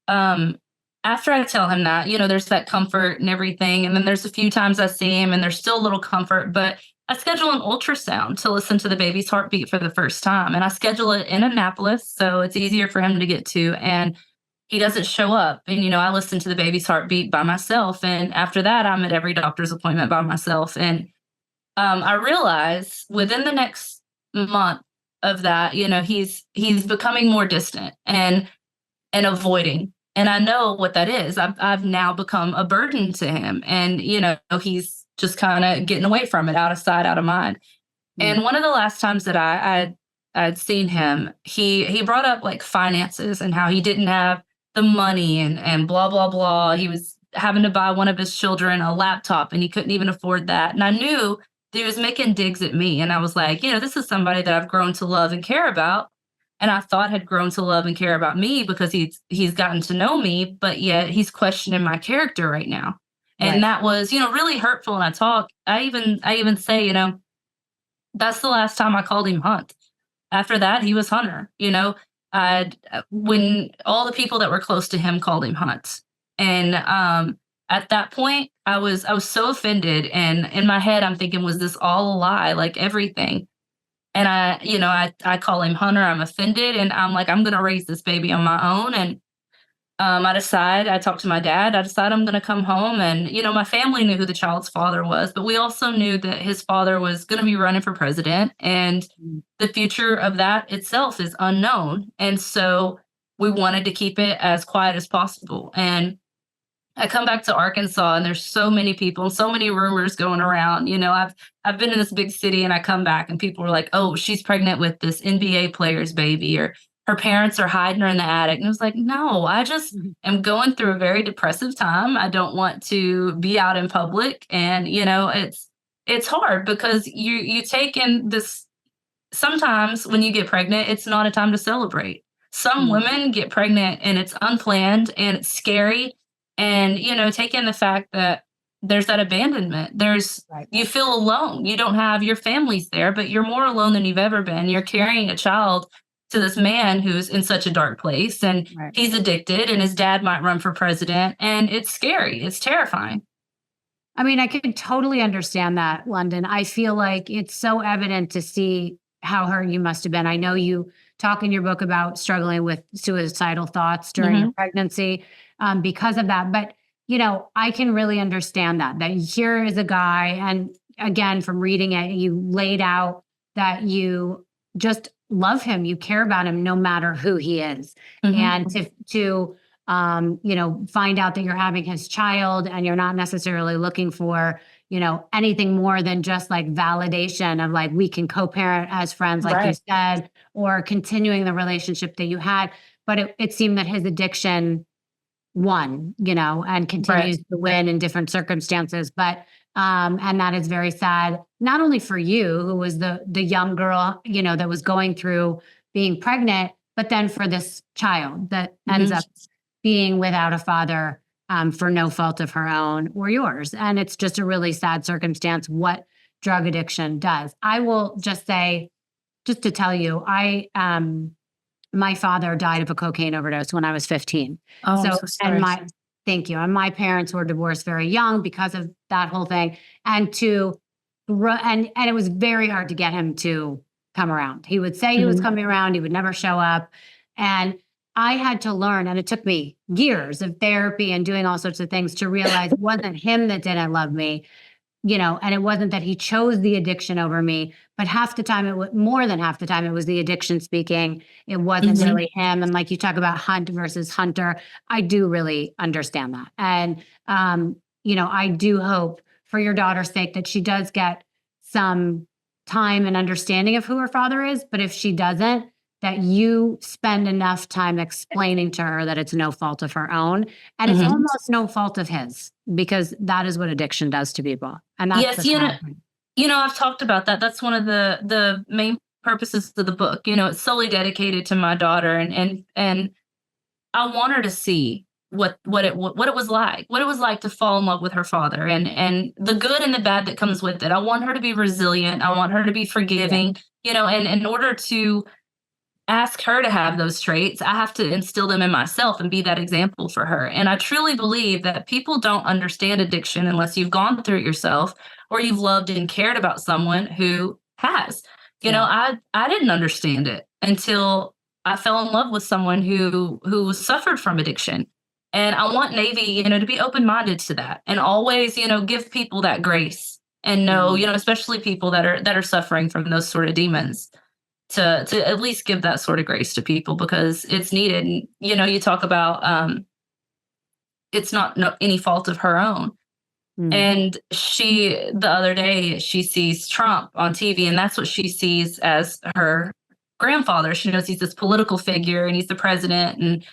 um after I tell him that, there's that comfort and everything. And then there's a few times I see him and there's still a little comfort, but I schedule an ultrasound to listen to the baby's heartbeat for the first time. And I schedule it in Annapolis, so it's easier for him to get to. And he doesn't show up. And, I listen to the baby's heartbeat by myself. And after that, I'm at every doctor's appointment by myself. And I realize within the next month of that, he's becoming more distant and avoiding. And I know what that is. I've now become a burden to him. And, he's just kind of getting away from it, out of sight, out of mind. And one of the last times that I'd seen him, he brought up like finances and how he didn't have the money and blah, blah, blah. He was having to buy one of his children a laptop and he couldn't even afford that. And I knew that he was making digs at me. And I was like, this is somebody that I've grown to love and care about. And I thought had grown to love and care about me because he's gotten to know me, but yet he's questioning my character right now. And that was, really hurtful. And I even say, that's the last time I called him Hunt. After that, he was Hunter. When all the people that were close to him called him Hunt. And at that point, I was so offended. And in my head, I'm thinking, was this all a lie? Like everything. And I call him Hunter. I'm offended. And I'm like, I'm going to raise this baby on my own. And I talked to my dad. I decided I'm going to come home. And, my family knew who the child's father was, but we also knew that his father was going to be running for president. And the future of that itself is unknown. And so we wanted to keep it as quiet as possible. And I come back to Arkansas and there's so many people, so many rumors going around. I've been in this big city and I come back and people are like, oh, she's pregnant with this NBA player's baby, or her parents are hiding her in the attic. And it was like, no, I just am going through a very depressive time. I don't want to be out in public. And, it's hard because you take in this. Sometimes when you get pregnant, it's not a time to celebrate. Some women get pregnant and it's unplanned and it's scary. And, take in the fact that there's that abandonment. You feel alone. You don't have your family's there, but you're more alone than you've ever been. You're carrying a child to this man who's in such a dark place and he's addicted and his dad might run for president. And it's scary. It's terrifying. I mean, I can totally understand that, Lunden. I feel like it's so evident to see how hurt you must have been. I know you talk in your book about struggling with suicidal thoughts during your pregnancy because of that. But, I can really understand that here is a guy. And again, from reading it, you laid out that you just love him. You care about him no matter who he is. And to find out that you're having his child and you're not necessarily looking for, anything more than just like validation of like, we can co-parent as friends, like you said, or continuing the relationship that you had. But it seemed that his addiction won, and continues to win in different circumstances. But, and that is very sad, not only for you, who was the young girl, that was going through being pregnant, but then for this child that ends up being without a father for no fault of her own or yours. And it's just a really sad circumstance what drug addiction does. I will just say, just to tell you, my father died of a cocaine overdose when I was 15. Oh, I'm so sorry. And thank you. And my parents were divorced very young because of that whole thing. And and it was very hard to get him to come around. He would say he was coming around. He would never show up. And I had to learn, and it took me years of therapy and doing all sorts of things to realize it wasn't him that didn't love me, and it wasn't that he chose the addiction over me, but half the time, more than half the time, it was the addiction speaking. It wasn't really him. And like you talk about Hunt versus Hunter, I do really understand that. And, I do hope for your daughter's sake that she does get some time and understanding of who her father is. But if she doesn't, that you spend enough time explaining to her that it's no fault of her own. And it's Mhm. almost no fault of his, because that is what addiction does to people. And that's the Yes, sad thing. I've talked about that. That's one of the main purposes of the book. It's solely dedicated to my daughter, and I want her to see what it was like, to fall in love with her father, and the good and the bad that comes with it. I want her to be resilient. I want her to be forgiving. And in order to ask her to have those traits, I have to instill them in myself and be that example for her. And I truly believe that people don't understand addiction unless you've gone through it yourself, or you've loved and cared about someone who has. I didn't understand it until I fell in love with someone who suffered from addiction. And I want Navy, to be open-minded to that, and always, give people that grace, and know, especially people that are suffering from those sort of demons, to at least give that sort of grace to people, because it's needed. And, you talk about it's not any fault of her own. Mm. And the other day, she sees Trump on TV, and that's what she sees as her grandfather. She knows he's this political figure, and he's the president,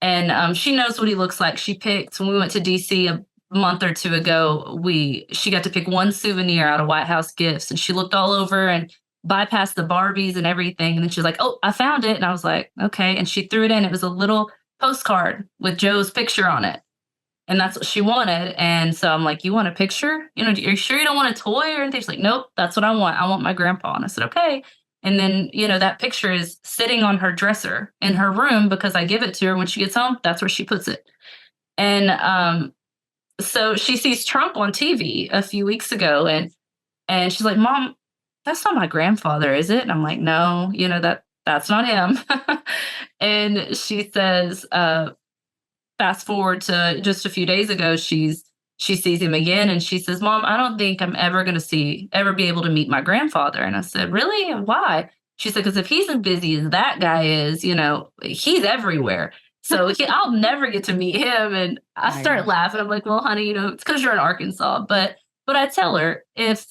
and she knows what he looks like. She picked, when we went to DC a month or two ago, she got to pick one souvenir out of White House gifts, and she looked all over and bypassed the Barbies and everything. And then she was like, "Oh, I found it." And I was like, "Okay." And she threw it in. It was a little postcard with Joe's picture on it. And that's what she wanted. And so I'm like, "You want a picture? Are you sure you don't want a toy or anything?" She's like, "Nope, that's what I want. I want my grandpa." And I said, "Okay." And then, that picture is sitting on her dresser in her room, because I give it to her when she gets home. That's where she puts it. And so she sees Trump on TV a few weeks ago, and she's like, "Mom, that's not my grandfather, is it?" And I'm like, "No, that's not him." And she says, fast forward to just a few days ago, she sees him again, and she says, "Mom, I don't think I'm ever going to ever be able to meet my grandfather." And I said, "Really? Why?" She said, "Because if he's as busy as that guy is, he's everywhere. So I'll never get to meet him." And I start laughing. I'm like, "Well, honey, it's because you're in Arkansas." But I tell her, if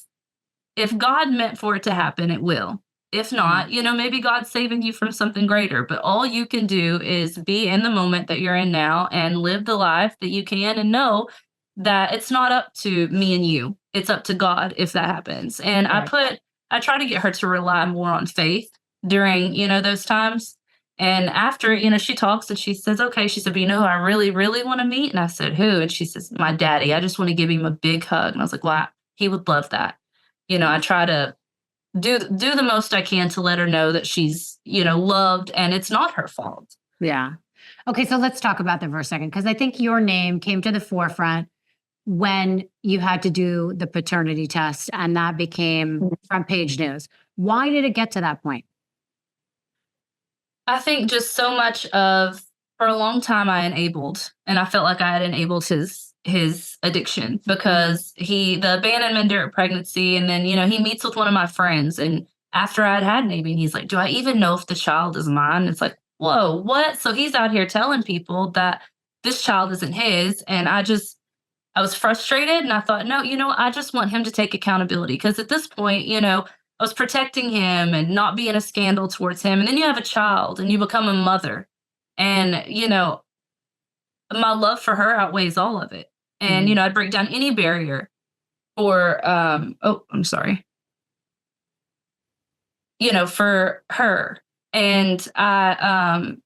God meant for it to happen, it will. If not, maybe God's saving you from something greater. But all you can do is be in the moment that you're in now, and live the life that you can, and know that it's not up to me and you. It's up to God if that happens. And Right. I try to get her to rely more on faith during, those times. And after, she talks and she says, "Okay," she said, "But who I really, really want to meet?" And I said, "Who?" And she says, "My daddy. I just want to give him a big hug." And I was like, "Wow, he would love that." I try to do the most I can to let her know that she's, loved, and it's not her fault. Yeah. Okay, so let's talk about that for a second, because I think your name came to the forefront when you had to do the paternity test, and that became front page news. Why did it get to that point? I think just so much of for a long time I enabled, and I felt like I had enabled his addiction, because the abandonment during pregnancy, and then, he meets with one of my friends, and after I'd had Navy, and he's like, "Do I even know if the child is mine?" It's like, whoa, what? So he's out here telling people that this child isn't his. And I was frustrated, and I thought, no, I just want him to take accountability, because at this point, I was protecting him and not being a scandal towards him. And then you have a child and you become a mother. And, my love for her outweighs all of it. And, Mhm. I'd break down any barrier for, oh, I'm sorry, for her. And I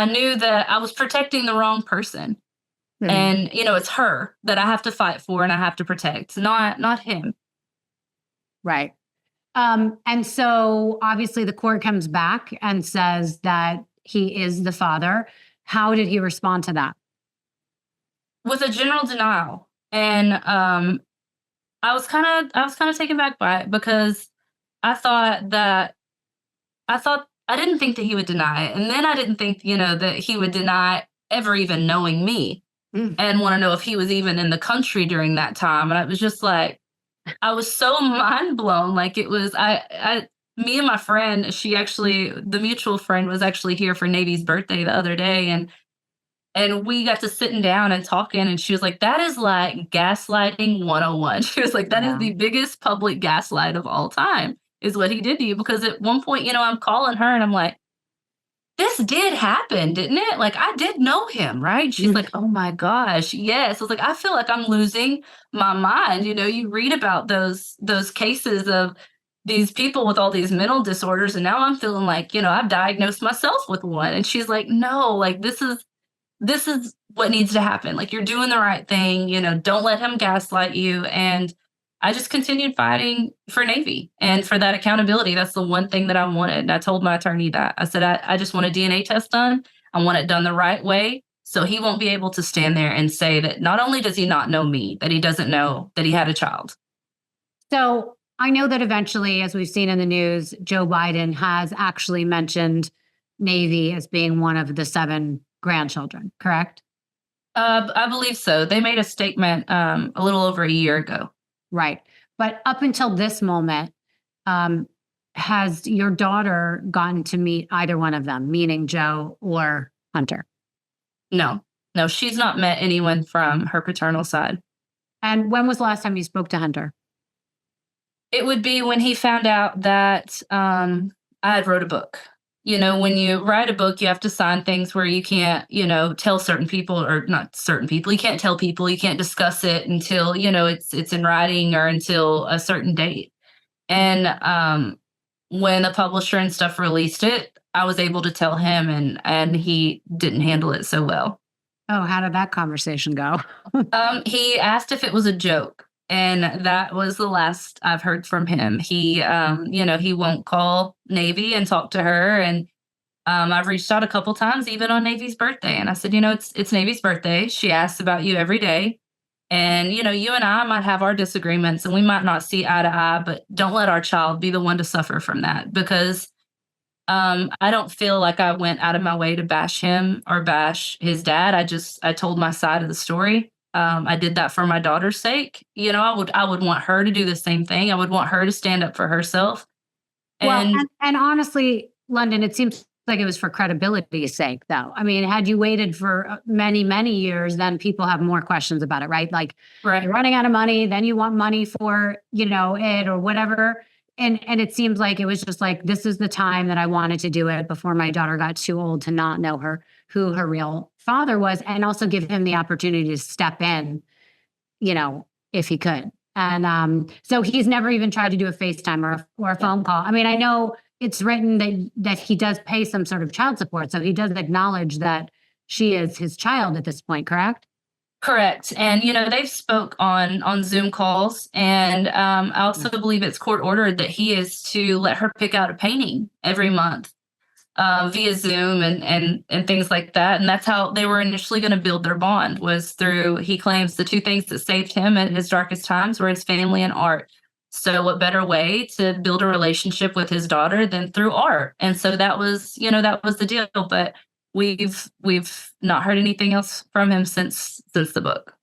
knew that I was protecting the wrong person. Mhm. And, it's her that I have to fight for and I have to protect, not him. Right. And so obviously the court comes back and says that he is the father. How did he respond to that? With a general denial. And I was kind of taken back by it, because I thought that I didn't think that he would deny it. And then I didn't think, that he would deny ever even knowing me, Mm. and want to know if he was even in the country during that time. And I was just like, I was so mind blown. Like, it was, me and my friend, the mutual friend was actually here for Navy's birthday the other day. And we got to sitting down and talking, and she was like, "That is like gaslighting 101." She was like, "That is Yeah. the biggest public gaslight of all time, is what he did to you. Because at one point, I'm calling her and I'm like, this did happen, didn't it? Like, I did know him, right? She's like, oh my gosh, yes. I was like, I feel like I'm losing my mind. You read about those cases of these people with all these mental disorders, and now I'm feeling like, I've diagnosed myself with one. And she's like, no, like this is what needs to happen. Like, you're doing the right thing, don't let him gaslight you. And I just continued fighting for Navy and for that accountability. That's the one thing that I wanted. And I told my attorney that. I said, I just want a DNA test done. I want it done the right way. So he won't be able to stand there and say that not only does he not know me, that he doesn't know that he had a child. So I know that eventually, as we've seen in the news, Joe Biden has actually mentioned Navy as being one of the 7 grandchildren, correct? I believe so. They made a statement a little over a year ago. Right. But up until this moment, has your daughter gotten to meet either one of them, meaning Joe or Hunter? No, she's not met anyone from her paternal side. And when was the last time you spoke to Hunter? It would be when he found out that I had wrote a book. When you write a book, you have to sign things where you can't, tell certain people, or not certain people. You can't tell people, you can't discuss it until, it's in writing, or until a certain date. And when the publisher and stuff released it, I was able to tell him, and he didn't handle it so well. Oh, how did that conversation go? He asked if it was a joke. And that was the last I've heard from him. He, he won't call Navy and talk to her. And I've reached out a couple times, even on Navy's birthday. And I said, it's Navy's birthday. She asks about you every day. And, you and I might have our disagreements, and we might not see eye to eye, but don't let our child be the one to suffer from that. Because I don't feel like I went out of my way to bash him or bash his dad. I told my side of the story. I did that for my daughter's sake. I would want her to do the same thing. I would want her to stand up for herself. And honestly, Lunden, it seems like it was for credibility's sake, though. I mean, had you waited for many, many years, then people have more questions about it, right? Like, right. You're running out of money, then you want money for, it or whatever. And it seems like it was just like, this is the time that I wanted to do it before my daughter got too old to not know who her real father was, and also give him the opportunity to step in, if he could. And so he's never even tried to do a FaceTime or a phone call. I mean, I know it's written that he does pay some sort of child support, so he does acknowledge that she is his child at this point, correct? Correct. And, they've spoke on Zoom calls. And I also believe it's court ordered that he is to let her pick out a painting every month via Zoom and things like that. And that's how they were initially going to build their bond, was through, he claims, the 2 things that saved him at his darkest times were his family and art. So what better way to build a relationship with his daughter than through art? And so that was the deal. But we've not heard anything else from him since the book.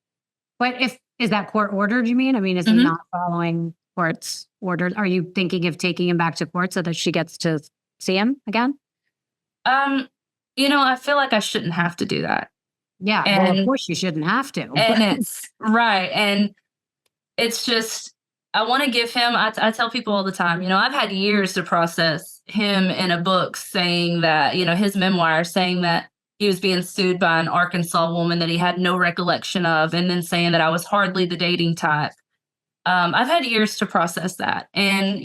But is that court ordered, you mean? I mean, is he not following court's orders? Are you thinking of taking him back to court so that she gets to see him again? I feel like I shouldn't have to do that. Yeah, well, of course you shouldn't have to. And it's right. And it's just, I want to give him, I tell people all the time, I've had years to process him in a book saying that, his memoir saying that he was being sued by an Arkansas woman that he had no recollection of, and then saying that I was hardly the dating type. I've had years to process that. And,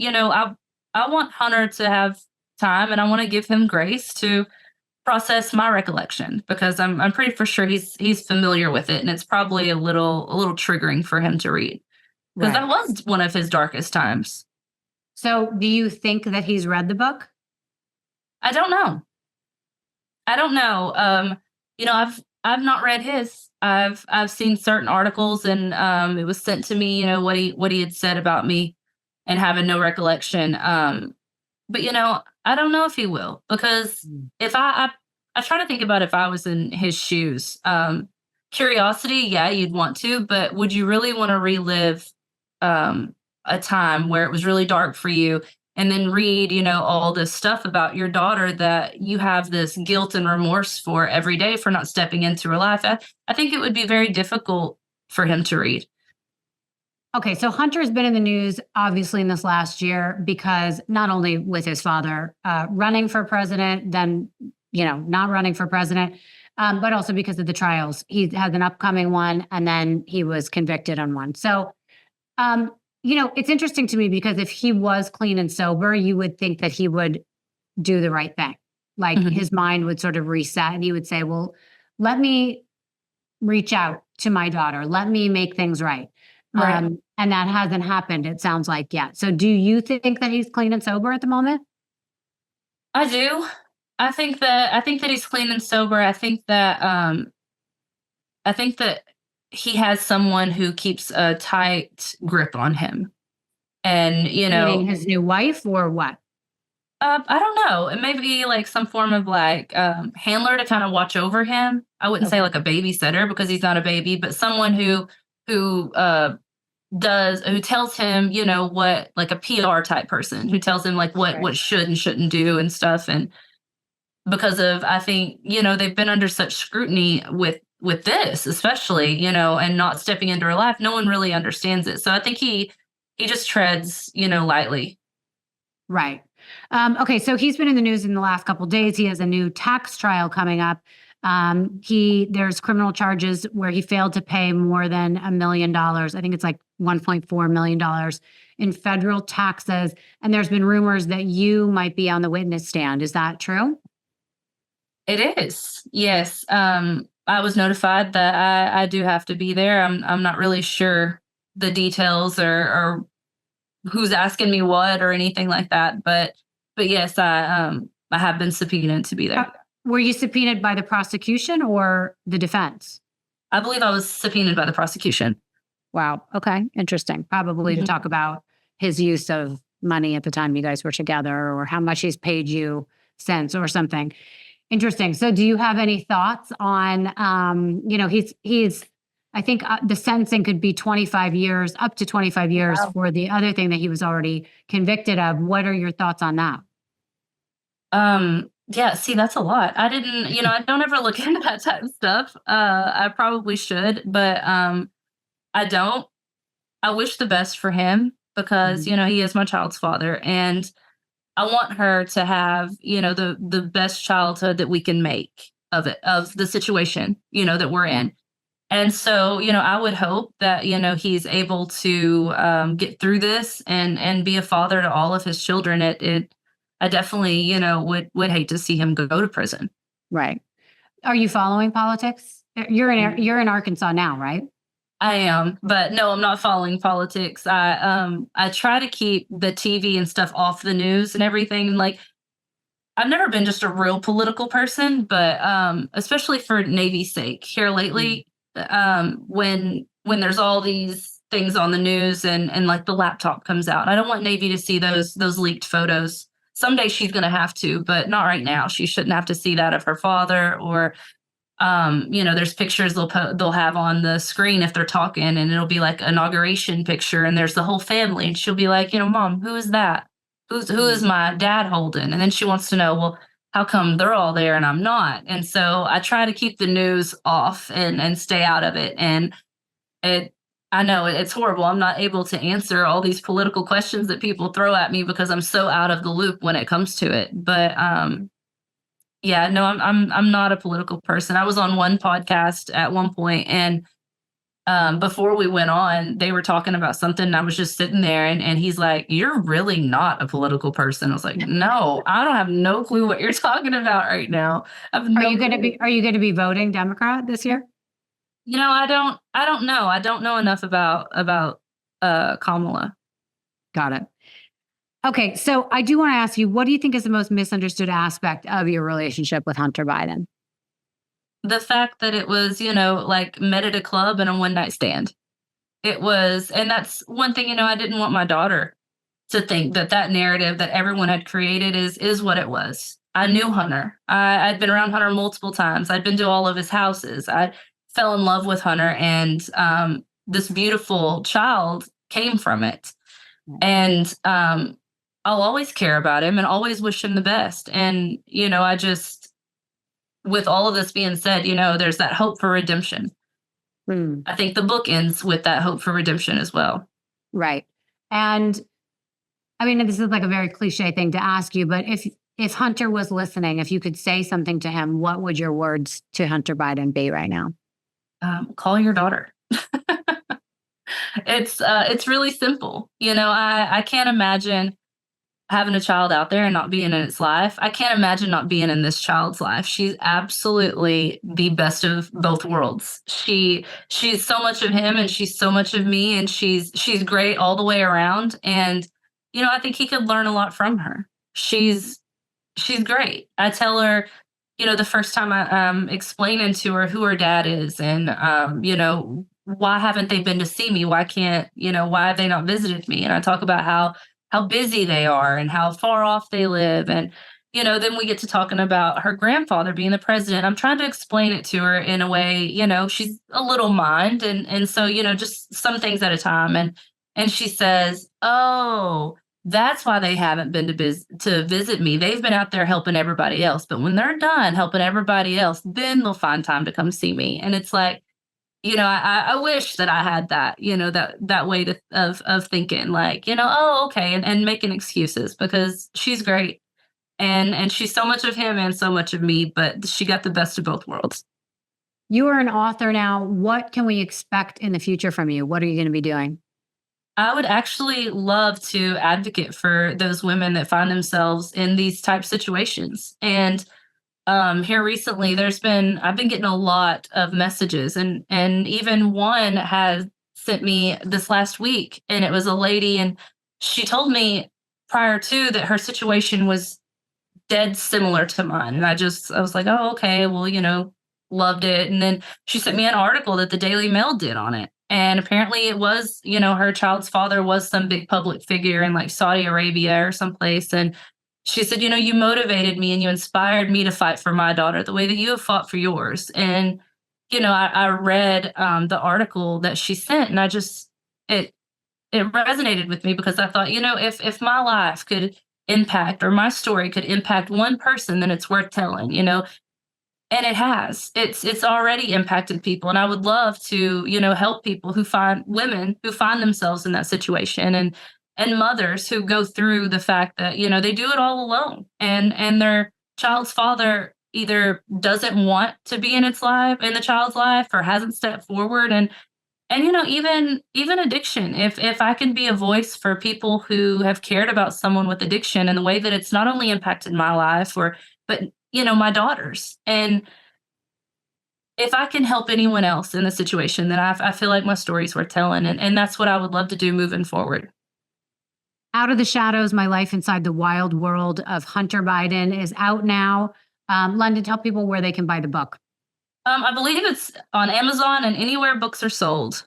I want Hunter to have time, and I want to give him grace to process my recollection, because I'm pretty for sure he's familiar with it, and it's probably a little triggering for him to read, because that was one of his darkest times. So do you think that he's read the book? I don't know. I've not read his. I've seen certain articles, and it was sent to me, what he had said about me and having no recollection. But I don't know if he will, because if I try to think about if I was in his shoes. Curiosity, yeah, you'd want to, but would you really want to relive a time where it was really dark for you, and then read, all this stuff about your daughter that you have this guilt and remorse for every day for not stepping into her life? I think it would be very difficult for him to read. Okay, so Hunter's been in the news obviously in this last year because not only with his father running for president, then not running for president, but also because of the trials. He has an upcoming one, and then he was convicted on one. So, it's interesting to me because if he was clean and sober, you would think that he would do the right thing. Like Mhm. his mind would sort of reset, and he would say, "Well, let me reach out to my daughter. Let me make things right." Right. And that hasn't happened, it sounds like, yet. So do you think that he's clean and sober at the moment? I do. I think that he's clean and sober. I think that he has someone who keeps a tight grip on him. And, Meaning his new wife or what? I don't know. It may be like some form of like handler to kind of watch over him. I wouldn't say Okay. like a babysitter because he's not a baby, but someone who who tells him, what, like a PR type person who tells him like Right. what should and shouldn't do and stuff. And because of, I think, they've been under such scrutiny with this, especially, and not stepping into her life, no one really understands it. So I think he just treads, lightly. Right. Okay, so he's been in the news in the last couple days. He has a new tax trial coming up. There's criminal charges where he failed to pay more than $1 million. I think it's like $1.4 million in federal taxes. And there's been rumors that you might be on the witness stand. Is that true? It is. Yes. I was notified that I do have to be there. I'm not really sure the details or who's asking me what or anything like that. But yes, I have been subpoenaed to be Uh, there. were you subpoenaed by the prosecution or the defense? I believe I was subpoenaed by the prosecution. Wow. Okay. Interesting. Probably to Mhm. talk about his use of money at the time you guys were together or how much he's paid you since or something. Interesting. So do you have any thoughts on he's I think the sentencing could be 25 years, up to 25 years Wow. for the other thing that he was already convicted of. What are your thoughts on that? Yeah, see, that's a lot. I didn't, I don't ever look into that type of stuff. I probably should, but I don't. I wish the best for him because, Mhm. he is my child's father and I want her to have, the best childhood that we can make of the situation, that we're in. And so, I would hope that, he's able to get through this and be a father to all of his children. I definitely, would hate to see him go to prison. Right. Are you following politics? You're in Arkansas now, right? I am, but no, I'm not following politics. I try to keep the TV and stuff off the news and everything. Like I've never been just a real political person, but especially for Navy's sake, here Mm. lately, when there's all these things on the news and like the laptop comes out, I don't want Navy to see those leaked photos. Someday she's gonna have to, but not right now. She shouldn't have to see that of her father or there's pictures they'll have on the screen if they're talking, and it'll be like inauguration picture, and there's the whole family, and she'll be like, Mom, who is that? Who is Mm. my dad holding? And then she wants to know, well, how come they're all there and I'm not? And so I try to keep the news off and stay out of it. And it I know it's horrible. I'm not able to answer all these political questions that people throw at me because I'm so out of the loop when it comes to it. But yeah, no, I'm not a political person. I was on one podcast at one point, and before we went on, they were talking about something. And I was just sitting there, and he's like, "You're really not a political person." I was like, "No, I don't have no clue what you're talking about right now. I have no clue." Are you going to be voting Democrat this year? I don't know. I don't know enough about Kamala. Got it. Okay, so I do want to ask you, what do you think is the most misunderstood aspect of your relationship with Hunter Biden? The fact that it was, like met at a club and a one night stand. It was, and that's one thing, I didn't want my daughter to think that that narrative that everyone had created is what it was. I knew Hunter. I'd been around Hunter multiple times. I'd been to all of his houses. I fell in love with Hunter, and this beautiful child came from it. And I'll always care about him and always wish him the best. And I just, with all of this being said, there's that hope for redemption. Hmm. I think the book ends with that hope for redemption as well. Right. And I mean, this is like a very cliche thing to ask you, but if Hunter was listening, if you could say something to him, what would your words to Hunter Biden be right now? Call your daughter. It's really simple. I can't imagine having a child out there and not being in its life. I can't imagine not being in this child's life. She's absolutely the best of both worlds. She's so much of him and she's so much of me, and she's great all the way around. And I think he could learn a lot from her. She's great. I tell her, the first time I explaining to her who her dad is, and why haven't they been to see me? Why have they not visited me? And I talk about how busy they are and how far off they live. And, then we get to talking about her grandfather being the president. I'm trying to explain it to her in a way, she's a little mind. And so, just some things at a time. And she says, "Oh, that's why they haven't been to visit me. They've been out there helping everybody else. But when they're done helping everybody else, then they'll find time to come see me." And it's like, I wish that I had that, that way of thinking, like, oh, okay, and making excuses, because she's great, and she's so much of him and so much of me, but she got the best of both worlds. You are an author now. What can we expect in the future from you? What are you going to be doing? I would actually love to advocate for those women that find themselves in these type situations. And here recently, I've been getting a lot of messages, and even one has sent me this last week, and it was a lady, and she told me prior to that her situation was dead similar to mine. And I was like, oh, okay, well, loved it. And then she sent me an article that the Daily Mail did on it. And apparently it was, her child's father was some big public figure in like Saudi Arabia or someplace. And she said, you motivated me and you inspired me to fight for my daughter the way that you have fought for yours. And, I read the article that she sent, and it resonated with me, because I thought, if my life could impact, or my story could impact one person, then it's worth telling, and it has. It's already impacted people, and I would love to, help people women who find themselves in that situation, and mothers who go through the fact that, they do it all alone, and their child's father either doesn't want to be in the child's life, or hasn't stepped forward. And even addiction. If I can be a voice for people who have cared about someone with addiction, and the way that it's not only impacted my life, but my daughter's, and if I can help anyone else in the situation, then I feel like my story's worth telling, and that's what I would love to do moving forward. Out of the Shadows: My Life Inside the Wild World of Hunter Biden is out now. London, tell people where they can buy the book. I believe it's on Amazon and anywhere books are sold.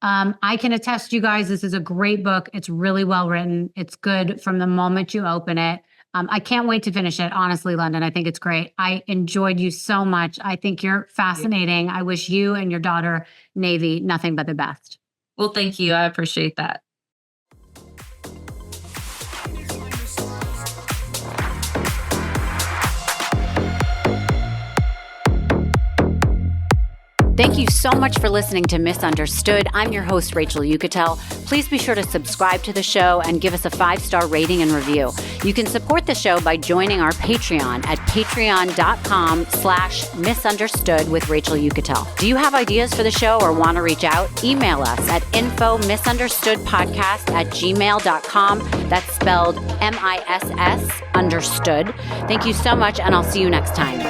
I can attest, you guys, this is a great book. It's really well written. It's good from the moment you open it. I can't wait to finish it. Honestly, London, I think it's great. I enjoyed you so much. I think you're fascinating. I wish you and your daughter, Navy, nothing but the best. Well, thank you. I appreciate that. Thank you so much for listening to Misunderstood. I'm your host, Rachel Yucatel. Please be sure to subscribe to the show and give us a 5-star rating and review. You can support the show by joining our Patreon at patreon.com/misunderstood with Rachel Yucatel. Do you have ideas for the show or want to reach out? Email us at info misunderstoodpodcast@gmail.com. That's spelled MISS understood. Thank you so much, and I'll see you next time.